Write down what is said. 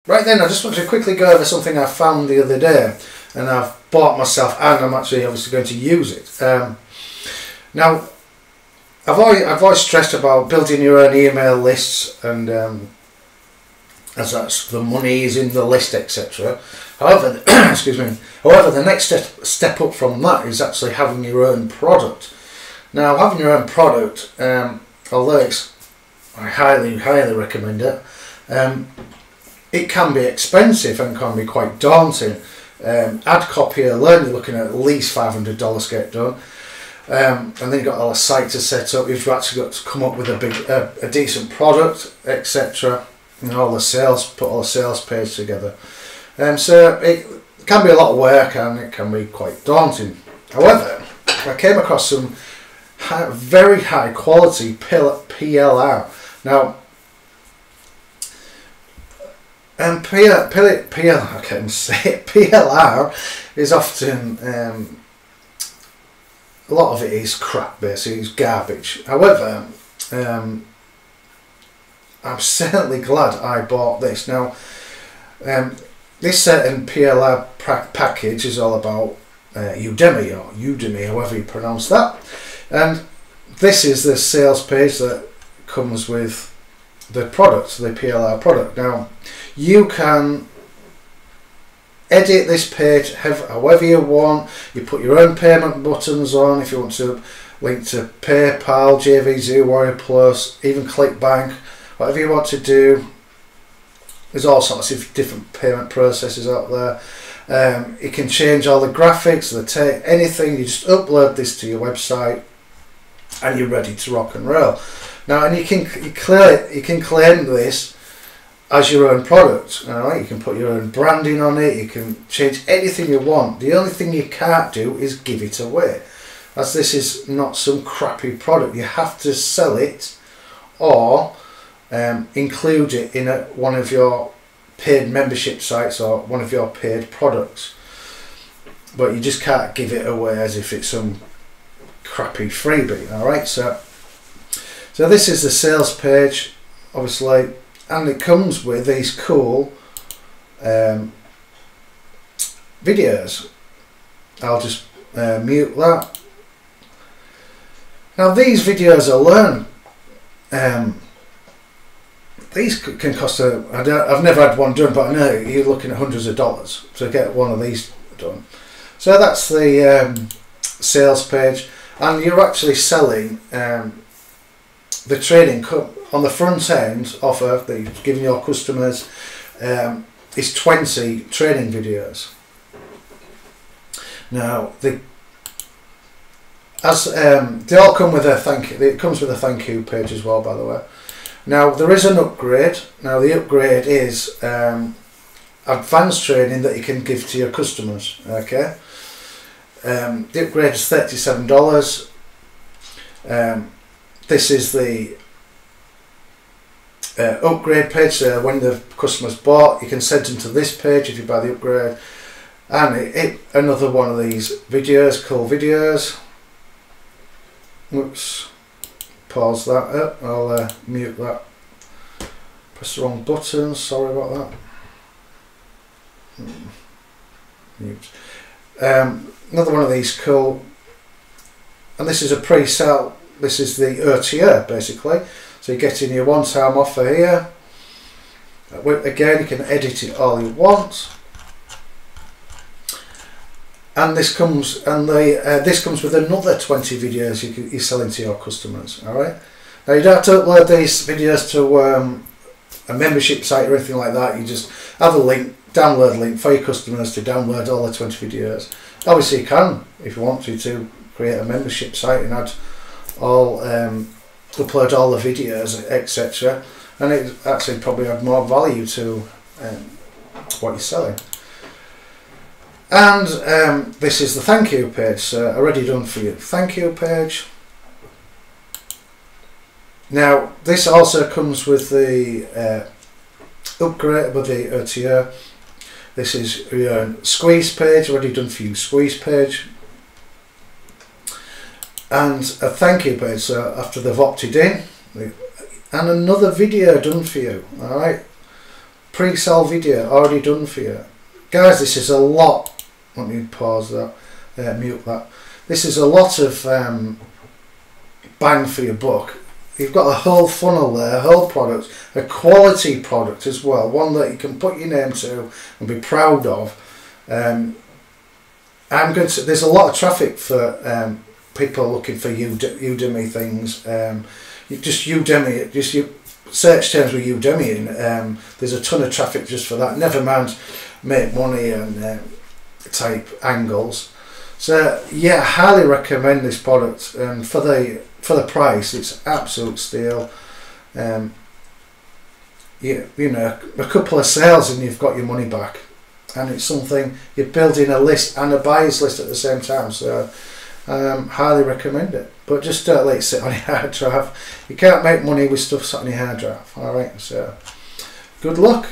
Right then, I just want to quickly go over something I found the other day, and I've bought myself, and I'm actually obviously going to use it. Now, I've always stressed about building your own email lists, and as that's the money is in the list, etc. However, excuse me. However, the next step up from that is actually having your own product. Now, having your own product, although I highly recommend it. It can be expensive and can be quite daunting. Ad copy alone, you're looking at least $500 to get done. And then you've got all the site to set up. You've actually got to come up with a decent product, etc. And all the sales, put all the sales page together. So it can be a lot of work and it can be quite daunting. However, I came across some very high quality PLR. Now, PLR is often a lot of it is crap, basically, it's garbage. However, I'm certainly glad I bought this. Now, this certain PLR package is all about Udemy, or Udemy, however you pronounce that. And this is the sales page that comes with the product, the PLR product. Now, you can edit this page however you want. You put your own payment buttons on if you want to link to PayPal, JVZ, Warrior Plus, even ClickBank, whatever you want to do. There's all sorts of different payment processes out there. You can change all the graphics, the text, anything. You just upload this to your website and you're ready to rock and roll. Now, and you can claim this as your own product. All right, you can put your own branding on it. You can change anything you want. The only thing you can't do is give it away, as this is not some crappy product. You have to sell it or include it in one of your paid membership sites or one of your paid products. But you just can't give it away as if it's some crappy freebie. All right, so this is the sales page, obviously, and it comes with these cool videos. I'll just mute that. Now, these videos alone, these can cost I've never had one done, but I know you're looking at hundreds of dollars to get one of these done. So that's the sales page, and you're actually selling the training on the front end offer that you're giving your customers is 20 training videos. Now, they all come with a thank you. It comes with a thank you page as well, by the way. Now, there is an upgrade. Now, the upgrade is advanced training that you can give to your customers. Okay, the upgrade is $37. This is the upgrade page. So when the customer's bought, you can send them to this page if you buy the upgrade. And another one of these videos, cool videos. Whoops, pause that up. I'll mute that. Press the wrong button, sorry about that. Mute. Another one of these cool, and this is a pre-sale. This is the OTA basically. So you're getting your one-time offer here. Again, you can edit it all you want. And this comes with another 20 videos you're selling to your customers. All right. Now, you don't have to upload these videos to a membership site or anything like that. You just have a link, download link for your customers to download all the 20 videos. Obviously, you can, if you want to create a membership site and add upload all the videos, etc. And it actually probably add more value to what you're selling. And this is the thank you page. So already done for you. Thank you page. Now, this also comes with the upgrade with the OTA. This is your squeeze page, already done for you. Squeeze page. And a thank you page, so after they've opted in, and another video done for you. Alright, pre-sell video already done for you. Guys, this is a lot. Let me pause that, mute that. This is a lot of bang for your buck. You've got a whole funnel there, a whole product, a quality product as well, one that you can put your name to and be proud of. There's a lot of traffic for people looking for Udemy things. You search terms with Udemy, and there's a ton of traffic just for that. Never mind make money and type angles. So yeah, I highly recommend this product, and for the price, it's absolute steal. You know, a couple of sales and you've got your money back, and it's something you're building a list and a buyer's list at the same time. So highly recommend it, but just don't let it sit on your hard drive. You can't make money with stuff sat on your hard drive. All right, so good luck.